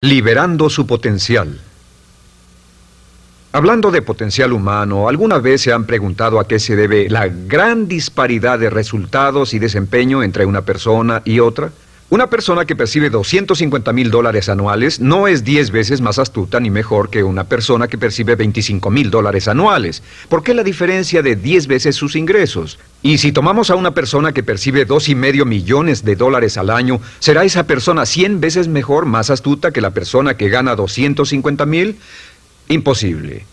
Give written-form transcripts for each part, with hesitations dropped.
Liberando su potencial. Hablando de potencial humano, ¿alguna vez se han preguntado a qué se debe la gran disparidad de resultados y desempeño entre una persona y otra? Una persona que percibe $250,000 anuales no es 10 veces más astuta ni mejor que una persona que percibe $25,000 anuales. ¿Por qué la diferencia de 10 veces sus ingresos? Y si tomamos a una persona que percibe $2,5 millones al año, ¿será esa persona 100 veces mejor, más astuta que la persona que gana $250,000? Imposible.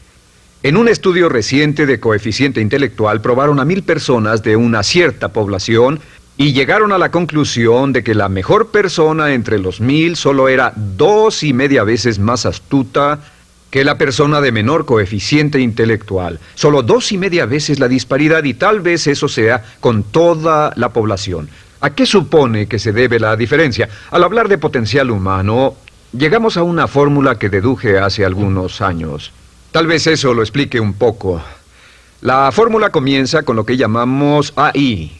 En un estudio reciente de coeficiente intelectual probaron a 1,000 personas de una cierta población y llegaron a la conclusión de que la mejor persona entre los 1,000 solo era 2,5 veces más astuta que la persona de menor coeficiente intelectual. Solo 2,5 veces la disparidad, y tal vez eso sea con toda la población. ¿A qué supone que se debe la diferencia? Al hablar de potencial humano, llegamos a una fórmula que deduje hace algunos años. Tal vez eso lo explique un poco. La fórmula comienza con lo que llamamos AI.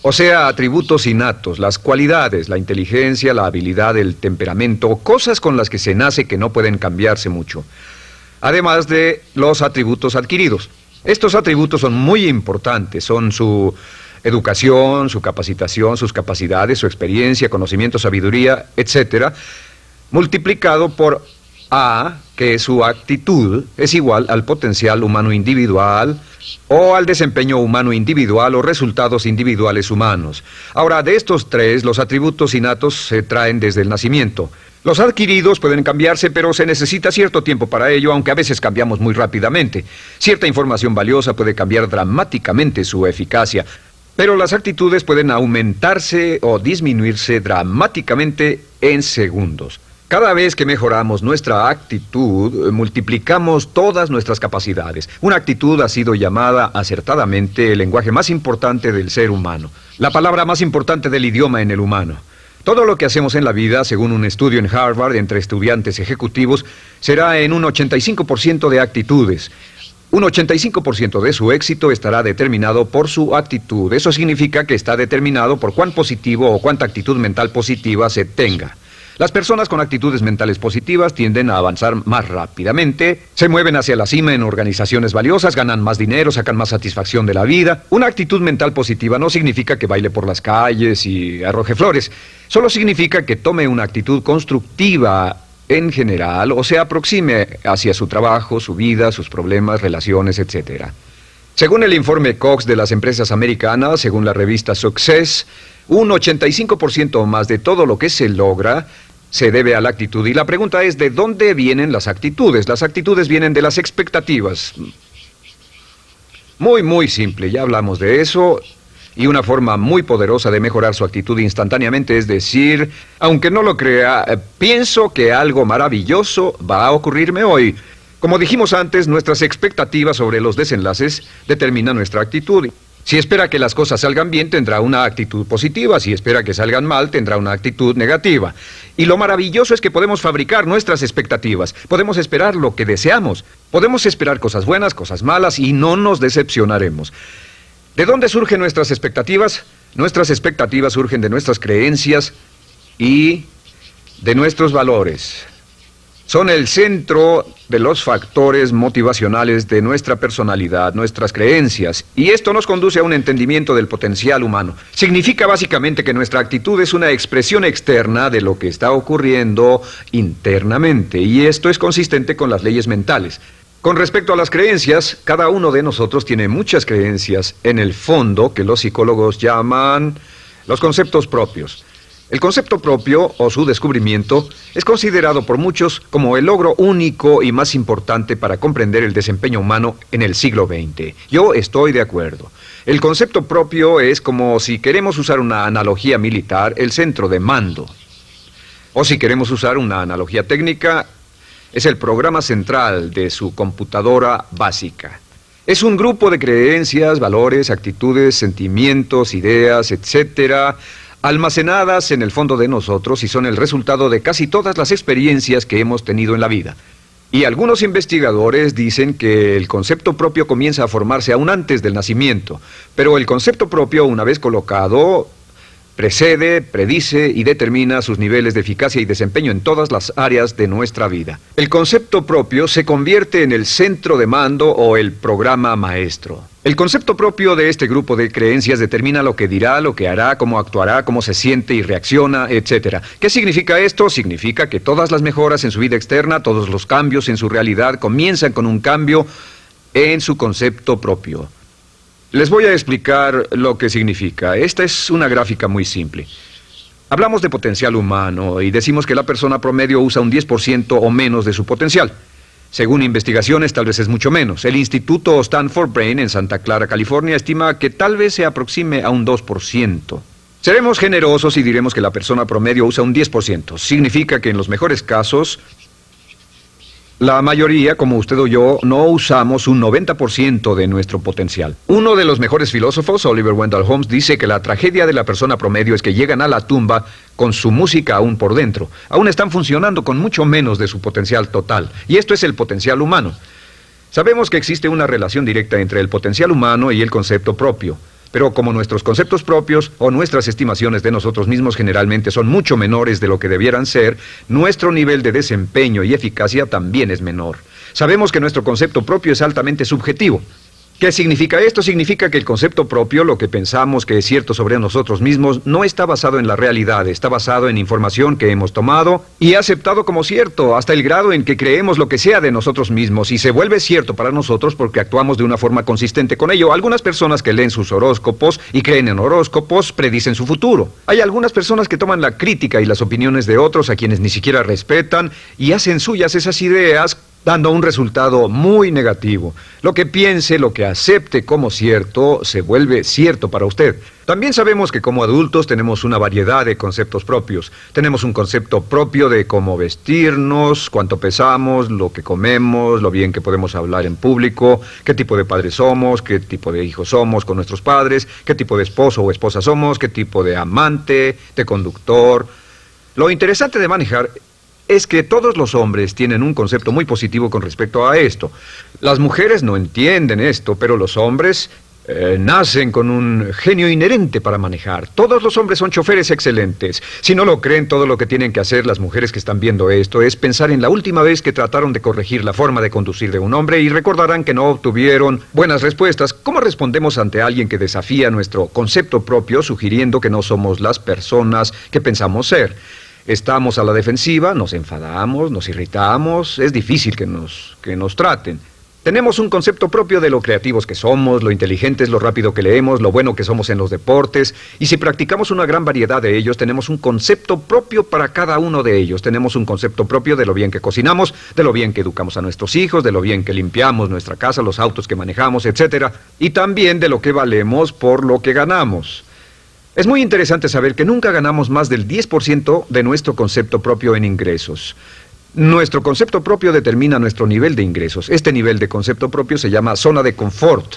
O sea, atributos innatos, las cualidades, la inteligencia, la habilidad, el temperamento, cosas con las que se nace que no pueden cambiarse mucho. Además de los atributos adquiridos. Estos atributos son muy importantes, son su educación, su capacitación, sus capacidades, su experiencia, conocimiento, sabiduría, etc., multiplicado por A, que es su actitud, es igual al potencial humano individual, o al desempeño humano individual o resultados individuales humanos. Ahora, de estos tres, los atributos innatos se traen desde el nacimiento. Los adquiridos pueden cambiarse, pero se necesita cierto tiempo para ello, aunque a veces cambiamos muy rápidamente. Cierta información valiosa puede cambiar dramáticamente su eficacia, pero las actitudes pueden aumentarse o disminuirse dramáticamente en segundos. Cada vez que mejoramos nuestra actitud, multiplicamos todas nuestras capacidades. Una actitud ha sido llamada acertadamente el lenguaje más importante del ser humano, la palabra más importante del idioma en el humano. Todo lo que hacemos en la vida, según un estudio en Harvard entre estudiantes ejecutivos, será en un 85% de actitudes. Un 85% de su éxito estará determinado por su actitud. Eso significa que está determinado por cuán positivo o cuánta actitud mental positiva se tenga. Las personas con actitudes mentales positivas tienden a avanzar más rápidamente, se mueven hacia la cima en organizaciones valiosas, ganan más dinero, sacan más satisfacción de la vida. Una actitud mental positiva no significa que baile por las calles y arroje flores. Solo significa que tome una actitud constructiva en general o se aproxime hacia su trabajo, su vida, sus problemas, relaciones, etc. Según el informe Cox de las empresas americanas, según la revista Success, un 85% o más de todo lo que se logra se debe a la actitud. Y la pregunta es, ¿de dónde vienen las actitudes? Las actitudes vienen de las expectativas. Muy simple, ya hablamos de eso. Y una forma muy poderosa de mejorar su actitud instantáneamente es decir, aunque no lo crea, pienso que algo maravilloso va a ocurrirme hoy. Como dijimos antes, nuestras expectativas sobre los desenlaces determinan nuestra actitud. Si espera que las cosas salgan bien, tendrá una actitud positiva. Si espera que salgan mal, tendrá una actitud negativa. Y lo maravilloso es que podemos fabricar nuestras expectativas. Podemos esperar lo que deseamos. Podemos esperar cosas buenas, cosas malas, y no nos decepcionaremos. ¿De dónde surgen nuestras expectativas? Nuestras expectativas surgen de nuestras creencias y de nuestros valores. Son el centro de los factores motivacionales de nuestra personalidad, nuestras creencias, y esto nos conduce a un entendimiento del potencial humano. Significa básicamente que nuestra actitud es una expresión externa de lo que está ocurriendo internamente, y esto es consistente con las leyes mentales. Con respecto a las creencias, cada uno de nosotros tiene muchas creencias en el fondo que los psicólogos llaman los conceptos propios. El concepto propio, o su descubrimiento, es considerado por muchos como el logro único y más importante para comprender el desempeño humano en el siglo XX. Yo estoy de acuerdo. El concepto propio es como, si queremos usar una analogía militar, el centro de mando. O si queremos usar una analogía técnica, es el programa central de su computadora básica. Es un grupo de creencias, valores, actitudes, sentimientos, ideas, etcétera, almacenadas en el fondo de nosotros y son el resultado de casi todas las experiencias que hemos tenido en la vida. Y algunos investigadores dicen que el concepto propio comienza a formarse aún antes del nacimiento, pero el concepto propio, una vez colocado, precede, predice y determina sus niveles de eficacia y desempeño en todas las áreas de nuestra vida. El concepto propio se convierte en el centro de mando o el programa maestro. El concepto propio de este grupo de creencias determina lo que dirá, lo que hará, cómo actuará, cómo se siente y reacciona, etc. ¿Qué significa esto? Significa que todas las mejoras en su vida externa, todos los cambios en su realidad comienzan con un cambio en su concepto propio. Les voy a explicar lo que significa. Esta es una gráfica muy simple. Hablamos de potencial humano y decimos que la persona promedio usa un 10% o menos de su potencial. Según investigaciones, tal vez es mucho menos. El Instituto Stanford Brain en Santa Clara, California, estima que tal vez se aproxime a un 2%. Seremos generosos y diremos que la persona promedio usa un 10%. Significa que en los mejores casos, la mayoría, como usted o yo, no usamos un 90% de nuestro potencial. Uno de los mejores filósofos, Oliver Wendell Holmes, dice que la tragedia de la persona promedio es que llegan a la tumba con su música aún por dentro. Aún están funcionando con mucho menos de su potencial total. Y esto es el potencial humano. Sabemos que existe una relación directa entre el potencial humano y el concepto propio. Pero como nuestros conceptos propios o nuestras estimaciones de nosotros mismos generalmente son mucho menores de lo que debieran ser, nuestro nivel de desempeño y eficacia también es menor. Sabemos que nuestro concepto propio es altamente subjetivo. ¿Qué significa esto? Significa que el concepto propio, lo que pensamos que es cierto sobre nosotros mismos, no está basado en la realidad, está basado en información que hemos tomado y aceptado como cierto, hasta el grado en que creemos lo que sea de nosotros mismos y se vuelve cierto para nosotros porque actuamos de una forma consistente con ello. Algunas personas que leen sus horóscopos y creen en horóscopos predicen su futuro. Hay algunas personas que toman la crítica y las opiniones de otros a quienes ni siquiera respetan y hacen suyas esas ideas, dando un resultado muy negativo. Lo que piense, lo que acepte como cierto, se vuelve cierto para usted. También sabemos que como adultos tenemos una variedad de conceptos propios. Tenemos un concepto propio de cómo vestirnos, cuánto pesamos, lo que comemos, lo bien que podemos hablar en público, qué tipo de padres somos, qué tipo de hijos somos con nuestros padres, qué tipo de esposo o esposa somos, qué tipo de amante, de conductor. Lo interesante de manejar es que todos los hombres tienen un concepto muy positivo con respecto a esto. Las mujeres no entienden esto, pero los hombres nacen con un genio inherente para manejar. Todos los hombres son choferes excelentes. Si no lo creen, todo lo que tienen que hacer las mujeres que están viendo esto es pensar en la última vez que trataron de corregir la forma de conducir de un hombre y recordarán que no obtuvieron buenas respuestas. ¿Cómo respondemos ante alguien que desafía nuestro concepto propio, sugiriendo que no somos las personas que pensamos ser? Estamos a la defensiva, nos enfadamos, nos irritamos, es difícil que nos traten. Tenemos un concepto propio de lo creativos que somos, lo inteligentes, lo rápido que leemos, lo bueno que somos en los deportes, y si practicamos una gran variedad de ellos, tenemos un concepto propio para cada uno de ellos. Tenemos un concepto propio de lo bien que cocinamos, de lo bien que educamos a nuestros hijos, de lo bien que limpiamos nuestra casa, los autos que manejamos, etc. Y también de lo que valemos por lo que ganamos. Es muy interesante saber que nunca ganamos más del 10% de nuestro concepto propio en ingresos. Nuestro concepto propio determina nuestro nivel de ingresos. Este nivel de concepto propio se llama zona de confort.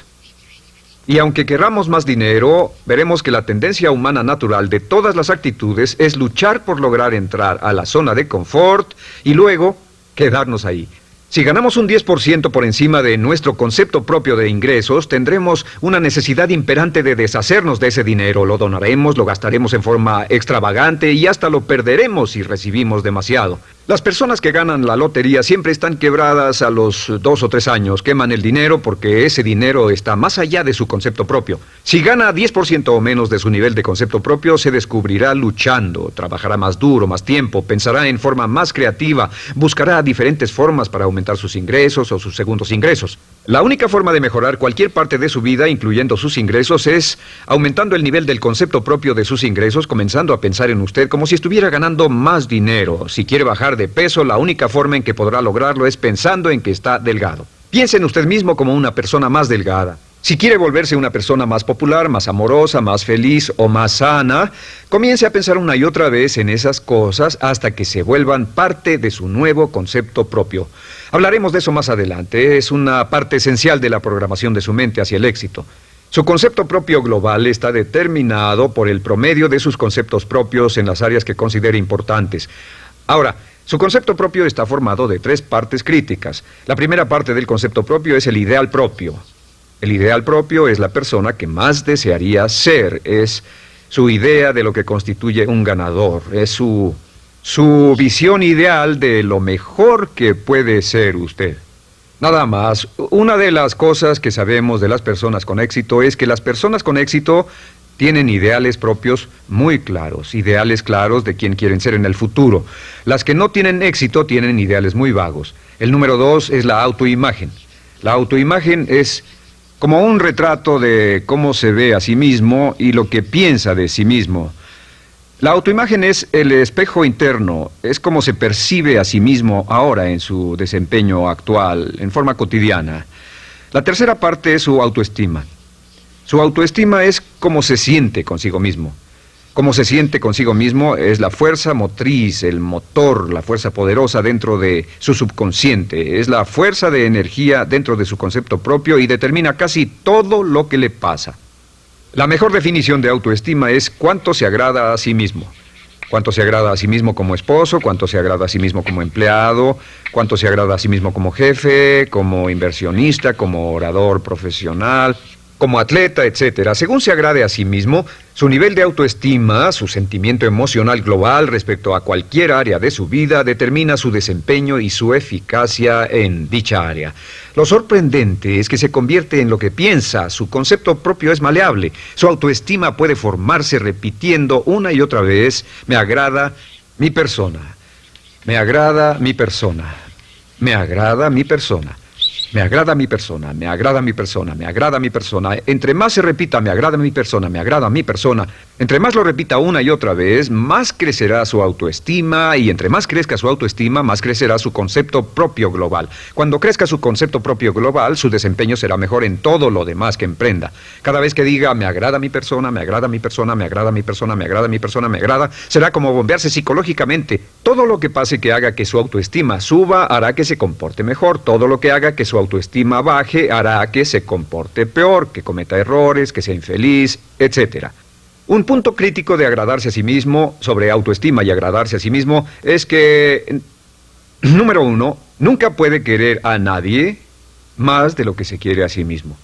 Y aunque querramos más dinero, veremos que la tendencia humana natural de todas las actitudes es luchar por lograr entrar a la zona de confort y luego quedarnos ahí. Si ganamos un 10% por encima de nuestro concepto propio de ingresos, tendremos una necesidad imperante de deshacernos de ese dinero. Lo donaremos, lo gastaremos en forma extravagante y hasta lo perderemos si recibimos demasiado. Las personas que ganan la lotería siempre están quebradas a los 2 o 3 años. Queman el dinero porque ese dinero está más allá de su concepto propio. Si gana 10% o menos de su nivel de concepto propio, se descubrirá luchando, trabajará más duro, más tiempo, pensará en forma más creativa, buscará diferentes formas para aumentar sus ingresos o sus segundos ingresos. La única forma de mejorar cualquier parte de su vida, incluyendo sus ingresos, es aumentando el nivel del concepto propio de sus ingresos, comenzando a pensar en usted como si estuviera ganando más dinero. Si quiere bajar de peso, la única forma en que podrá lograrlo es pensando en que está delgado. Piense en usted mismo como una persona más delgada. Si quiere volverse una persona más popular, más amorosa, más feliz o más sana, comience a pensar una y otra vez en esas cosas hasta que se vuelvan parte de su nuevo concepto propio. Hablaremos de eso más adelante. Es una parte esencial de la programación de su mente hacia el éxito. Su concepto propio global está determinado por el promedio de sus conceptos propios en las áreas que considere importantes. Ahora, su concepto propio está formado de 3 partes críticas. La primera parte del concepto propio es el ideal propio. El ideal propio es la persona que más desearía ser, es su idea de lo que constituye un ganador, es su visión ideal de lo mejor que puede ser usted. Nada más, una de las cosas que sabemos de las personas con éxito es que las personas con éxito tienen ideales propios muy claros, ideales claros de quién quieren ser en el futuro. Las que no tienen éxito tienen ideales muy vagos. El número 2 es la autoimagen. La autoimagen es como un retrato de cómo se ve a sí mismo y lo que piensa de sí mismo. La autoimagen es el espejo interno, es como se percibe a sí mismo ahora en su desempeño actual, en forma cotidiana. La tercera parte es su autoestima. Su autoestima es cómo se siente consigo mismo. Cómo se siente consigo mismo es la fuerza motriz, el motor, la fuerza poderosa dentro de su subconsciente. Es la fuerza de energía dentro de su concepto propio y determina casi todo lo que le pasa. La mejor definición de autoestima es cuánto se agrada a sí mismo. Cuánto se agrada a sí mismo como esposo, cuánto se agrada a sí mismo como empleado, cuánto se agrada a sí mismo como jefe, como inversionista, como orador profesional, como atleta, etcétera. Según se agrade a sí mismo, su nivel de autoestima, su sentimiento emocional global respecto a cualquier área de su vida, determina su desempeño y su eficacia en dicha área. Lo sorprendente es que se convierte en lo que piensa, su concepto propio es maleable, su autoestima puede formarse repitiendo una y otra vez, me agrada mi persona, me agrada mi persona, me agrada mi persona. Me agrada mi persona, me agrada mi persona, me agrada mi persona. Entre más se repita, me agrada mi persona, me agrada mi persona, entre más lo repita una y otra vez, más crecerá su autoestima y entre más crezca su autoestima, más crecerá su concepto propio global. Cuando crezca su concepto propio global, su desempeño será mejor en todo lo demás que emprenda. Cada vez que diga, me agrada mi persona, me agrada mi persona, me agrada mi persona, me agrada mi persona, me agrada, será como bombearse psicológicamente. Todo lo que pase que haga que su autoestima suba, hará que se comporte mejor. Todo lo que haga que su autoestima baje hará que se comporte peor, que cometa errores, que sea infeliz, etc. Un punto crítico de agradarse a sí mismo, sobre autoestima y agradarse a sí mismo, es que, número 1, nunca puede querer a nadie más de lo que se quiere a sí mismo.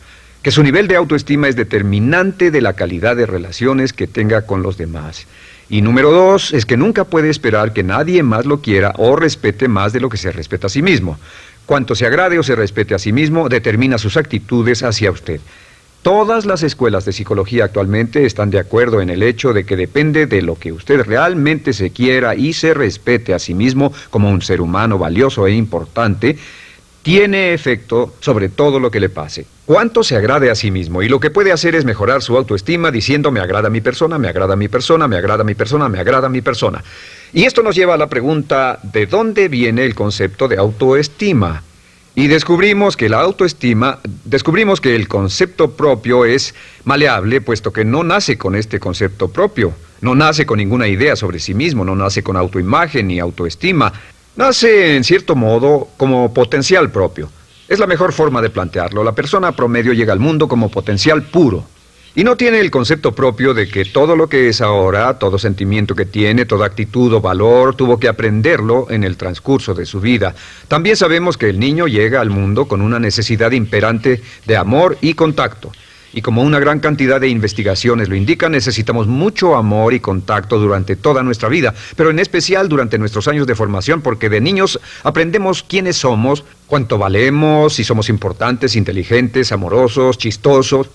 Que su nivel de autoestima es determinante de la calidad de relaciones que tenga con los demás. Y número 2, es que nunca puede esperar que nadie más lo quiera o respete más de lo que se respeta a sí mismo. Cuanto se agrade o se respete a sí mismo, determina sus actitudes hacia usted. Todas las escuelas de psicología actualmente están de acuerdo en el hecho de que depende de lo que usted realmente se quiera y se respete a sí mismo como un ser humano valioso e importante, tiene efecto sobre todo lo que le pase. Cuánto se agrade a sí mismo y lo que puede hacer es mejorar su autoestima diciendo me agrada mi persona, me agrada mi persona, me agrada mi persona, me agrada mi persona. Y esto nos lleva a la pregunta, ¿de dónde viene el concepto de autoestima? Y descubrimos que el concepto propio es maleable, puesto que no nace con este concepto propio, no nace con ninguna idea sobre sí mismo, no nace con autoimagen ni autoestima, nace en cierto modo como potencial propio. Es la mejor forma de plantearlo. La persona promedio llega al mundo como potencial puro. Y no tiene el concepto propio de que todo lo que es ahora, todo sentimiento que tiene, toda actitud o valor, tuvo que aprenderlo en el transcurso de su vida. También sabemos que el niño llega al mundo con una necesidad imperante de amor y contacto. Y como una gran cantidad de investigaciones lo indican, necesitamos mucho amor y contacto durante toda nuestra vida, pero en especial durante nuestros años de formación, porque de niños aprendemos quiénes somos, cuánto valemos, si somos importantes, inteligentes, amorosos, chistosos.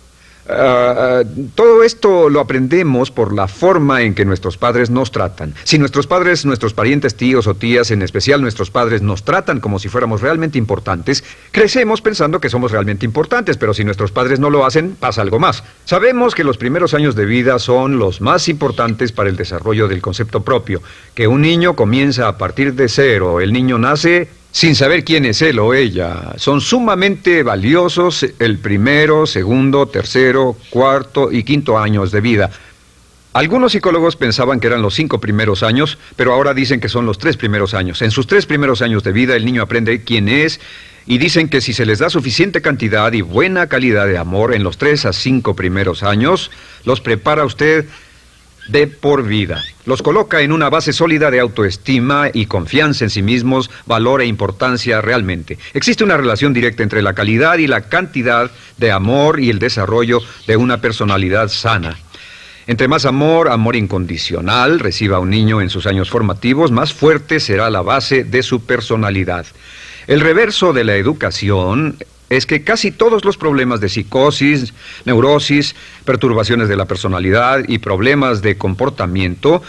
Todo esto lo aprendemos por la forma en que nuestros padres nos tratan. Si nuestros padres, nuestros parientes, tíos o tías, en especial nuestros padres, nos tratan como si fuéramos realmente importantes, crecemos pensando que somos realmente importantes, pero si nuestros padres no lo hacen, pasa algo más. Sabemos que los primeros años de vida son los más importantes para el desarrollo del concepto propio, que un niño comienza a partir de cero. El niño nace sin saber quién es él o ella. Son sumamente valiosos el primero, segundo, tercero, cuarto y quinto años de vida. Algunos psicólogos pensaban que eran los 5 primeros años, pero ahora dicen que son los 3 primeros años. En sus 3 primeros años de vida el niño aprende quién es y dicen que si se les da suficiente cantidad y buena calidad de amor en los 3 a 5 primeros años, los prepara usted de por vida. Los coloca en una base sólida de autoestima y confianza en sí mismos, valor e importancia realmente. Existe una relación directa entre la calidad y la cantidad de amor y el desarrollo de una personalidad sana. Entre más amor, amor incondicional, reciba un niño en sus años formativos, más fuerte será la base de su personalidad. El reverso de la educación es que casi todos los problemas de psicosis, neurosis, perturbaciones de la personalidad y problemas de comportamiento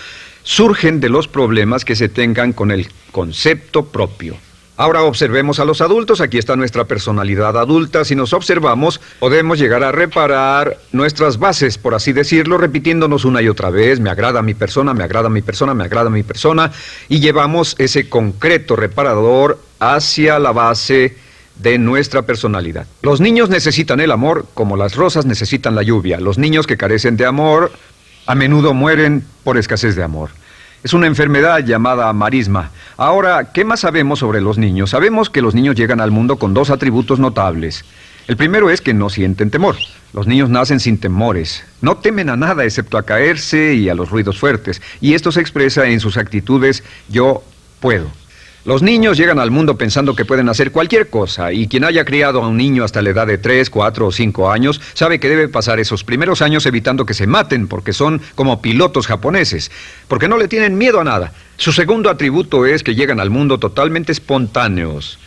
surgen de los problemas que se tengan con el concepto propio. Ahora observemos a los adultos. Aquí está nuestra personalidad adulta. Si nos observamos, podemos llegar a reparar nuestras bases, por así decirlo, repitiéndonos una y otra vez: me agrada mi persona, me agrada mi persona, me agrada mi persona, y llevamos ese concreto reparador hacia la base de nuestra personalidad. Los niños necesitan el amor como las rosas necesitan la lluvia. Los niños que carecen de amor a menudo mueren por escasez de amor. Es una enfermedad llamada marisma. Ahora, ¿qué más sabemos sobre los niños? Sabemos que los niños llegan al mundo con dos atributos notables. El primero es que no sienten temor. Los niños nacen sin temores. No temen a nada excepto a caerse y a los ruidos fuertes. Y esto se expresa en sus actitudes: yo puedo. Los niños llegan al mundo pensando que pueden hacer cualquier cosa, y quien haya criado a un niño hasta la edad de 3, 4 o 5 años sabe que debe pasar esos primeros años evitando que se maten, porque son como pilotos japoneses, porque no le tienen miedo a nada. Su segundo atributo es que llegan al mundo totalmente espontáneos.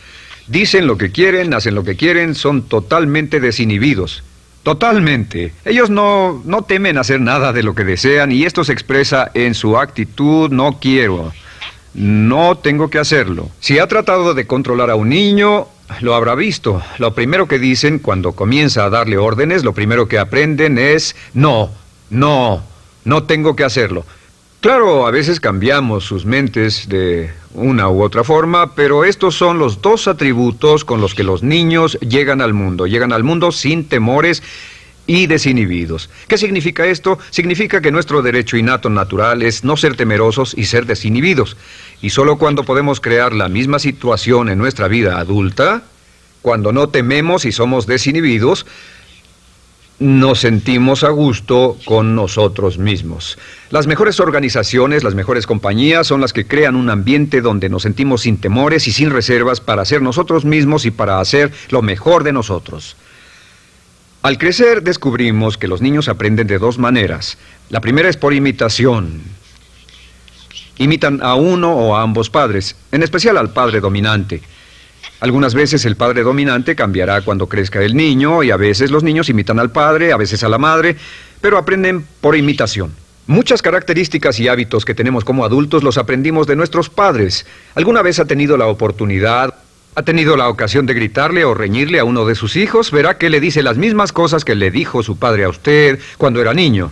Dicen lo que quieren, hacen lo que quieren, son totalmente desinhibidos. Totalmente. Ellos no temen hacer nada de lo que desean, y esto se expresa en su actitud: no quiero. No tengo que hacerlo. Si ha tratado de controlar a un niño, lo habrá visto. Lo primero que dicen cuando comienza a darle órdenes, lo primero que aprenden es: no tengo que hacerlo. Claro, a veces cambiamos sus mentes de una u otra forma, pero estos son los dos atributos con los que los niños llegan al mundo. Llegan al mundo sin temores y desinhibidos. ¿Qué significa esto? Significa que nuestro derecho innato natural es no ser temerosos y ser desinhibidos. Y solo cuando podemos crear la misma situación en nuestra vida adulta, cuando no tememos y somos desinhibidos, nos sentimos a gusto con nosotros mismos. Las mejores organizaciones, las mejores compañías son las que crean un ambiente donde nos sentimos sin temores y sin reservas para ser nosotros mismos y para hacer lo mejor de nosotros. Al crecer descubrimos que los niños aprenden de dos maneras. La primera es por imitación. Imitan a uno o a ambos padres, en especial al padre dominante. Algunas veces el padre dominante cambiará cuando crezca el niño, y a veces los niños imitan al padre, a veces a la madre, pero aprenden por imitación. Muchas características y hábitos que tenemos como adultos los aprendimos de nuestros padres. ¿Alguna vez ha tenido la oportunidad, ha tenido la ocasión de gritarle o reñirle a uno de sus hijos? Verá que le dice las mismas cosas que le dijo su padre a usted cuando era niño.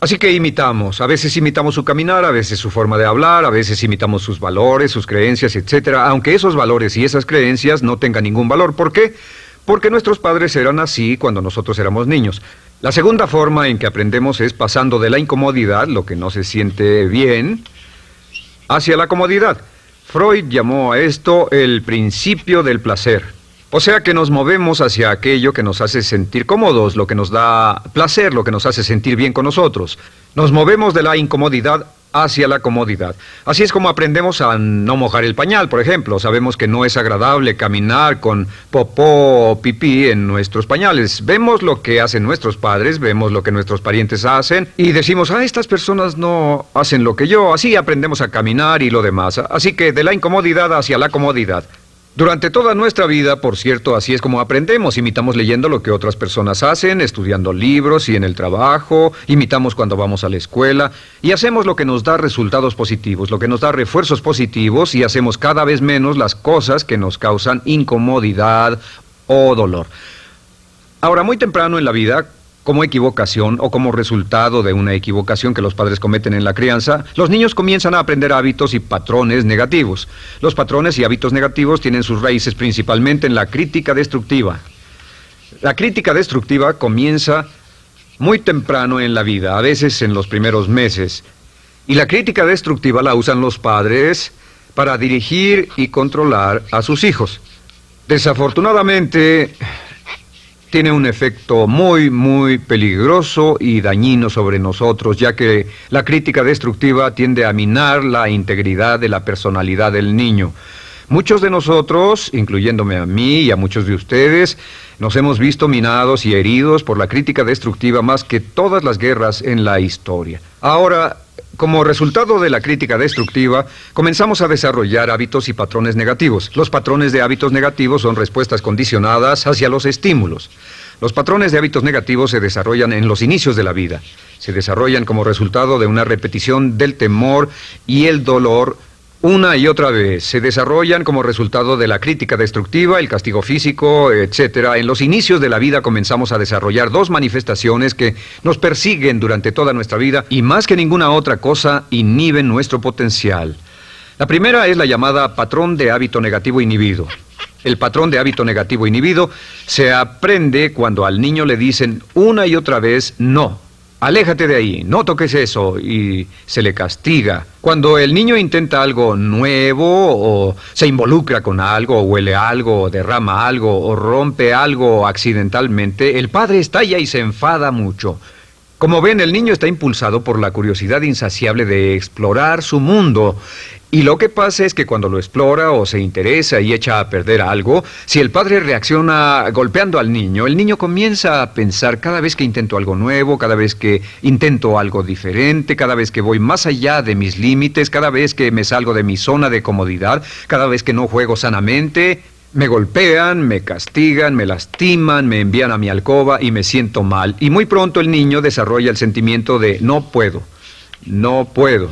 Así que imitamos. A veces imitamos su caminar, a veces su forma de hablar, a veces imitamos sus valores, sus creencias, etc. Aunque esos valores y esas creencias no tengan ningún valor. ¿Por qué? Porque nuestros padres eran así cuando nosotros éramos niños. La segunda forma en que aprendemos es pasando de la incomodidad, lo que no se siente bien, hacia la comodidad. Freud llamó a esto el principio del placer. O sea que nos movemos hacia aquello que nos hace sentir cómodos, lo que nos da placer, lo que nos hace sentir bien con nosotros. Nos movemos de la incomodidad hacia la comodidad. Así es como aprendemos a no mojar el pañal, por ejemplo. Sabemos que no es agradable caminar con popó o pipí en nuestros pañales. Vemos lo que hacen nuestros padres, vemos lo que nuestros parientes hacen y decimos: estas personas no hacen lo que yo. Así aprendemos a caminar y lo demás. Así que de la incomodidad hacia la comodidad. Durante toda nuestra vida, por cierto, así es como aprendemos. Imitamos leyendo lo que otras personas hacen, estudiando libros y en el trabajo, imitamos cuando vamos a la escuela, y hacemos lo que nos da resultados positivos, lo que nos da refuerzos positivos, y hacemos cada vez menos las cosas que nos causan incomodidad o dolor. Ahora, muy temprano en la vida, como equivocación o como resultado de una equivocación que los padres cometen en la crianza, los niños comienzan a aprender hábitos y patrones negativos. Los patrones y hábitos negativos tienen sus raíces principalmente en la crítica destructiva. La crítica destructiva comienza muy temprano en la vida, a veces en los primeros meses. Y la crítica destructiva la usan los padres para dirigir y controlar a sus hijos. Desafortunadamente, tiene un efecto muy peligroso y dañino sobre nosotros, ya que la crítica destructiva tiende a minar la integridad de la personalidad del niño. Muchos de nosotros, incluyéndome a mí y a muchos de ustedes, nos hemos visto minados y heridos por la crítica destructiva más que todas las guerras en la historia. Ahora, como resultado de la crítica destructiva, comenzamos a desarrollar hábitos y patrones negativos. Los patrones de hábitos negativos son respuestas condicionadas hacia los estímulos. Los patrones de hábitos negativos se desarrollan en los inicios de la vida. Se desarrollan como resultado de una repetición del temor y el dolor una y otra vez. Se desarrollan como resultado de la crítica destructiva, el castigo físico, etc. En los inicios de la vida comenzamos a desarrollar dos manifestaciones que nos persiguen durante toda nuestra vida y más que ninguna otra cosa inhiben nuestro potencial. La primera es la llamada patrón de hábito negativo inhibido. El patrón de hábito negativo inhibido se aprende cuando al niño le dicen una y otra vez no. Aléjate de ahí, no toques eso, y se le castiga. Cuando el niño intenta algo nuevo, o se involucra con algo, o huele algo, o derrama algo, o rompe algo accidentalmente, el padre estalla y se enfada mucho. Como ven, el niño está impulsado por la curiosidad insaciable de explorar su mundo. Y lo que pasa es que cuando lo explora o se interesa y echa a perder algo, si el padre reacciona golpeando al niño, el niño comienza a pensar cada vez que intento algo nuevo, cada vez que intento algo diferente, cada vez que voy más allá de mis límites, cada vez que me salgo de mi zona de comodidad, cada vez que no juego sanamente, me golpean, me castigan, me lastiman, me envían a mi alcoba y me siento mal. Y muy pronto el niño desarrolla el sentimiento de no puedo, no puedo.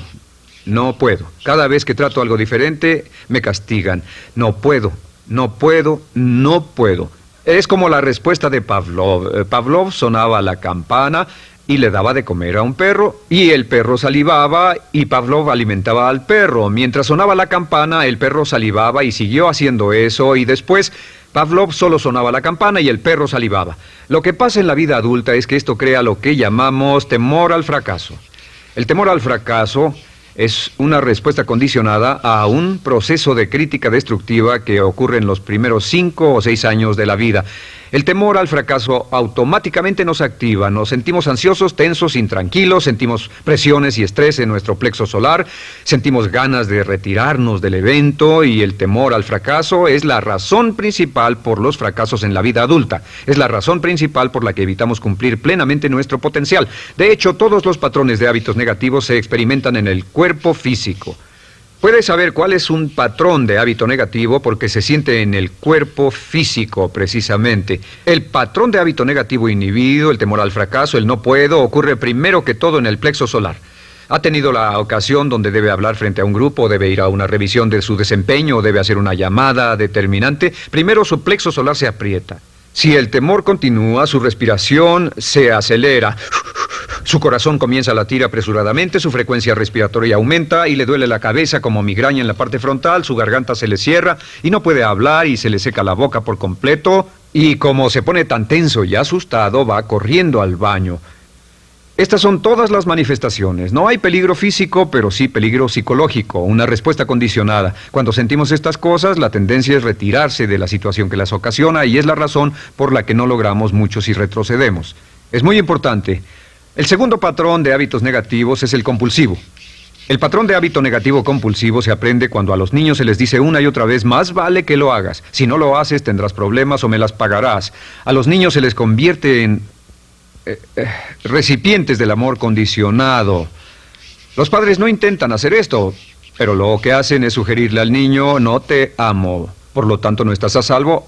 No puedo. Cada vez que trato algo diferente, me castigan. No puedo, no puedo, no puedo. Es como la respuesta de Pavlov. Pavlov sonaba la campana y le daba de comer a un perro, y el perro salivaba, y Pavlov alimentaba al perro. Mientras sonaba la campana, el perro salivaba y siguió haciendo eso, y después Pavlov solo sonaba la campana y el perro salivaba. Lo que pasa en la vida adulta es que esto crea lo que llamamos temor al fracaso. El temor al fracaso es una respuesta condicionada a un proceso de crítica destructiva que ocurre en los primeros 5 o 6 años de la vida. El temor al fracaso automáticamente nos activa, nos sentimos ansiosos, tensos, intranquilos, sentimos presiones y estrés en nuestro plexo solar, sentimos ganas de retirarnos del evento y el temor al fracaso es la razón principal por los fracasos en la vida adulta. Es la razón principal por la que evitamos cumplir plenamente nuestro potencial. De hecho, todos los patrones de hábitos negativos se experimentan en el cuerpo físico. Puedes saber cuál es un patrón de hábito negativo porque se siente en el cuerpo físico, precisamente. El patrón de hábito negativo inhibido, el temor al fracaso, el no puedo, ocurre primero que todo en el plexo solar. ¿Ha tenido la ocasión donde debe hablar frente a un grupo, debe ir a una revisión de su desempeño o debe hacer una llamada determinante? Primero su plexo solar se aprieta. Si el temor continúa, su respiración se acelera. Su corazón comienza a latir apresuradamente, su frecuencia respiratoria aumenta y le duele la cabeza como migraña en la parte frontal, su garganta se le cierra y no puede hablar y se le seca la boca por completo. Y como se pone tan tenso y asustado, va corriendo al baño. Estas son todas las manifestaciones. No hay peligro físico, pero sí peligro psicológico, una respuesta condicionada. Cuando sentimos estas cosas, la tendencia es retirarse de la situación que las ocasiona y es la razón por la que no logramos mucho si retrocedemos. Es muy importante. El segundo patrón de hábitos negativos es el compulsivo. El patrón de hábito negativo compulsivo se aprende cuando a los niños se les dice una y otra vez, más vale que lo hagas. Si no lo haces, tendrás problemas o me las pagarás. A los niños se les convierte en recipientes del amor condicionado. Los padres no intentan hacer esto, pero lo que hacen es sugerirle al niño, no te amo. Por lo tanto, no estás a salvo,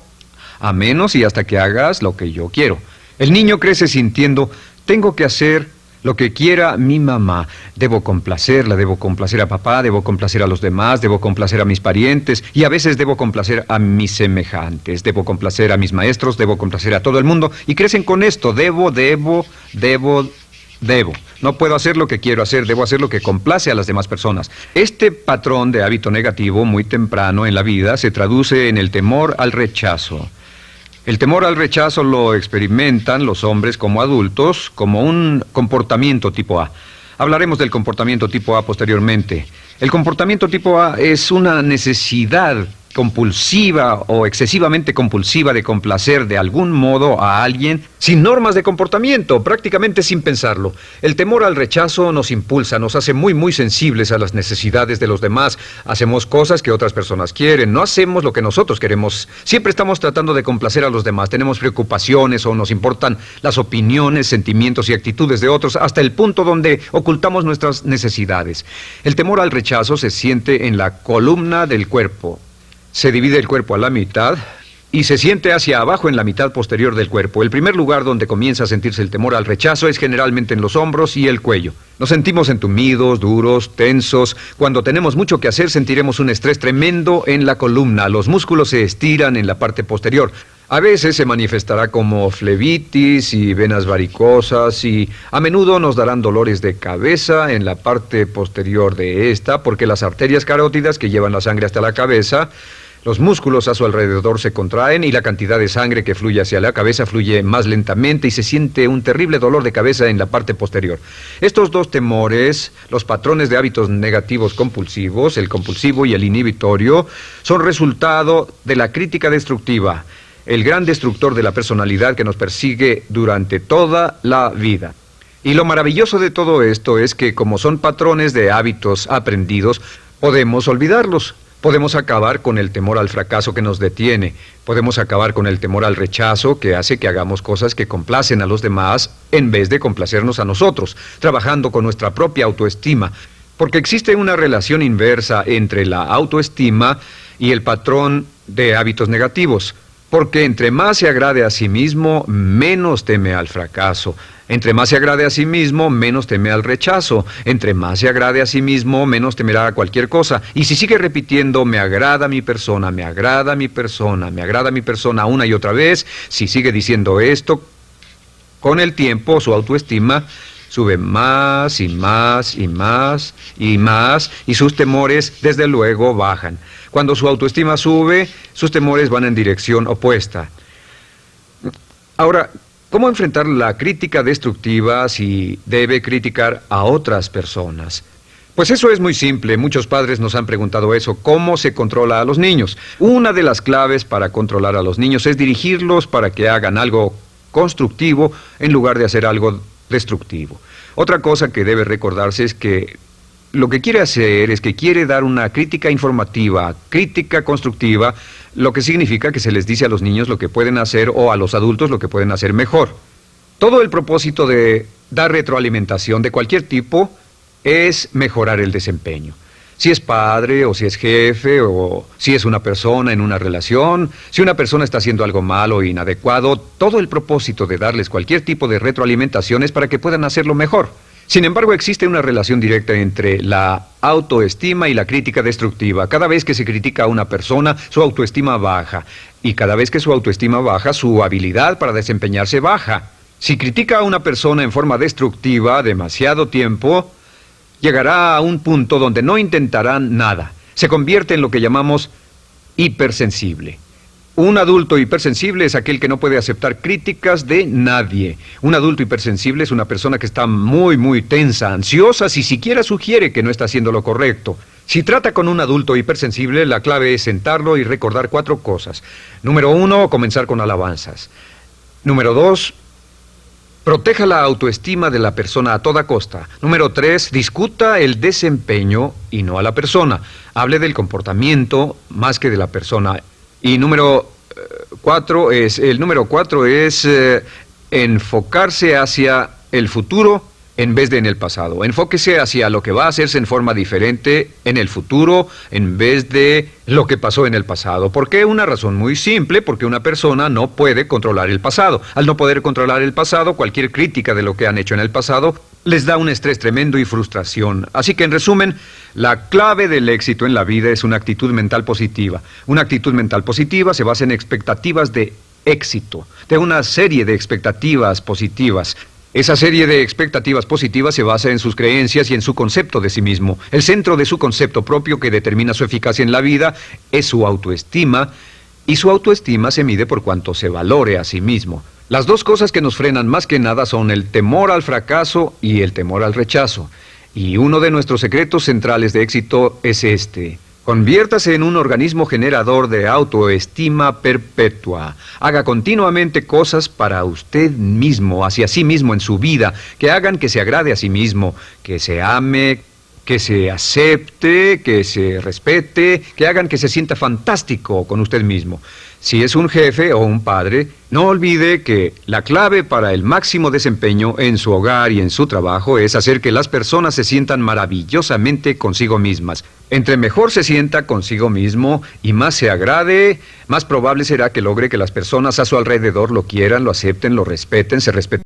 a menos y hasta que hagas lo que yo quiero. El niño crece sintiendo, tengo que hacer lo que quiera mi mamá. Debo complacerla, debo complacer a papá, debo complacer a los demás, debo complacer a mis parientes y a veces debo complacer a mis semejantes, debo complacer a mis maestros, debo complacer a todo el mundo y crecen con esto, debo. No puedo hacer lo que quiero hacer, debo hacer lo que complace a las demás personas. Este patrón de hábito negativo muy temprano en la vida se traduce en el temor al rechazo. El temor al rechazo lo experimentan los hombres como adultos como un comportamiento tipo A. Hablaremos del comportamiento tipo A posteriormente. El comportamiento tipo A es una necesidad compulsiva o excesivamente compulsiva de complacer de algún modo a alguien sin normas de comportamiento, prácticamente sin pensarlo. El temor al rechazo nos impulsa, nos hace muy sensibles a las necesidades de los demás. Hacemos cosas que otras personas quieren, no hacemos lo que nosotros queremos. Siempre estamos tratando de complacer a los demás. Tenemos preocupaciones o nos importan las opiniones, sentimientos y actitudes de otros hasta el punto donde ocultamos nuestras necesidades. El temor al rechazo se siente en la columna del cuerpo. Se divide el cuerpo a la mitad y se siente hacia abajo en la mitad posterior del cuerpo. El primer lugar donde comienza a sentirse el temor al rechazo es generalmente en los hombros y el cuello. Nos sentimos entumidos, duros, tensos. Cuando tenemos mucho que hacer sentiremos un estrés tremendo en la columna. Los músculos se estiran en la parte posterior. A veces se manifestará como flebitis y venas varicosas y a menudo nos darán dolores de cabeza en la parte posterior de esta porque las arterias carótidas que llevan la sangre hasta la cabeza, los músculos a su alrededor se contraen y la cantidad de sangre que fluye hacia la cabeza fluye más lentamente y se siente un terrible dolor de cabeza en la parte posterior. Estos dos temores, los patrones de hábitos negativos compulsivos, el compulsivo y el inhibitorio, son resultado de la crítica destructiva, el gran destructor de la personalidad que nos persigue durante toda la vida. Y lo maravilloso de todo esto es que como son patrones de hábitos aprendidos, podemos olvidarlos. Podemos acabar con el temor al fracaso que nos detiene. Podemos acabar con el temor al rechazo que hace que hagamos cosas que complacen a los demás en vez de complacernos a nosotros, trabajando con nuestra propia autoestima. Porque existe una relación inversa entre la autoestima y el patrón de hábitos negativos. Porque entre más se agrade a sí mismo, menos teme al fracaso. Entre más se agrade a sí mismo, menos teme al rechazo. Entre más se agrade a sí mismo, menos temerá a cualquier cosa. Y si sigue repitiendo, me agrada mi persona, me agrada mi persona, me agrada mi persona una y otra vez, si sigue diciendo esto, con el tiempo su autoestima sube más y más y más y más y sus temores desde luego bajan. Cuando su autoestima sube, sus temores van en dirección opuesta. Ahora, ¿cómo enfrentar la crítica destructiva si debe criticar a otras personas? Pues eso es muy simple. Muchos padres nos han preguntado eso. ¿Cómo se controla a los niños? Una de las claves para controlar a los niños es dirigirlos para que hagan algo constructivo en lugar de hacer algo destructivo. Otra cosa que debe recordarse es que lo que quiere hacer es que quiere dar una crítica informativa, crítica constructiva, lo que significa que se les dice a los niños lo que pueden hacer o a los adultos lo que pueden hacer mejor. Todo el propósito de dar retroalimentación de cualquier tipo es mejorar el desempeño. Si es padre o si es jefe o si es una persona en una relación, si una persona está haciendo algo malo o inadecuado, todo el propósito de darles cualquier tipo de retroalimentación es para que puedan hacerlo mejor. Sin embargo, existe una relación directa entre la autoestima y la crítica destructiva. Cada vez que se critica a una persona, su autoestima baja. Y cada vez que su autoestima baja, su habilidad para desempeñarse baja. Si critica a una persona en forma destructiva demasiado tiempo, llegará a un punto donde no intentarán nada. Se convierte en lo que llamamos hipersensible. Un adulto hipersensible es aquel que no puede aceptar críticas de nadie. Un adulto hipersensible es una persona que está muy tensa, ansiosa, si siquiera sugiere que no está haciendo lo correcto. Si trata con un adulto hipersensible, la clave es sentarlo y recordar 4 cosas. Número 1, comenzar con alabanzas. Número 2, proteja la autoestima de la persona a toda costa. Número 3, discuta el desempeño y no a la persona. Hable del comportamiento más que de la persona. Y número 4 es enfocarse hacia el futuro en vez de en el pasado. Enfóquese hacia lo que va a hacerse en forma diferente en el futuro en vez de lo que pasó en el pasado. ¿Por qué? Una razón muy simple, porque una persona no puede controlar el pasado. Al no poder controlar el pasado, cualquier crítica de lo que han hecho en el pasado les da un estrés tremendo y frustración. Así que, en resumen, la clave del éxito en la vida es una actitud mental positiva. Una actitud mental positiva se basa en expectativas de éxito, de una serie de expectativas positivas. Esa serie de expectativas positivas se basa en sus creencias y en su concepto de sí mismo. El centro de su concepto propio que determina su eficacia en la vida es su autoestima, y su autoestima se mide por cuanto se valore a sí mismo. Las dos cosas que nos frenan más que nada son el temor al fracaso y el temor al rechazo. Y uno de nuestros secretos centrales de éxito es este: Conviértase en un organismo generador de autoestima perpetua. Haga continuamente cosas para usted mismo, hacia sí mismo en su vida, que hagan que se agrade a sí mismo, que se ame, que se acepte, que se respete, que hagan que se sienta fantástico con usted mismo. Si es un jefe o un padre, no olvide que la clave para el máximo desempeño en su hogar y en su trabajo es hacer que las personas se sientan maravillosamente consigo mismas. Entre mejor se sienta consigo mismo y más se agrade, más probable será que logre que las personas a su alrededor lo quieran, lo acepten, lo respeten, se respeten.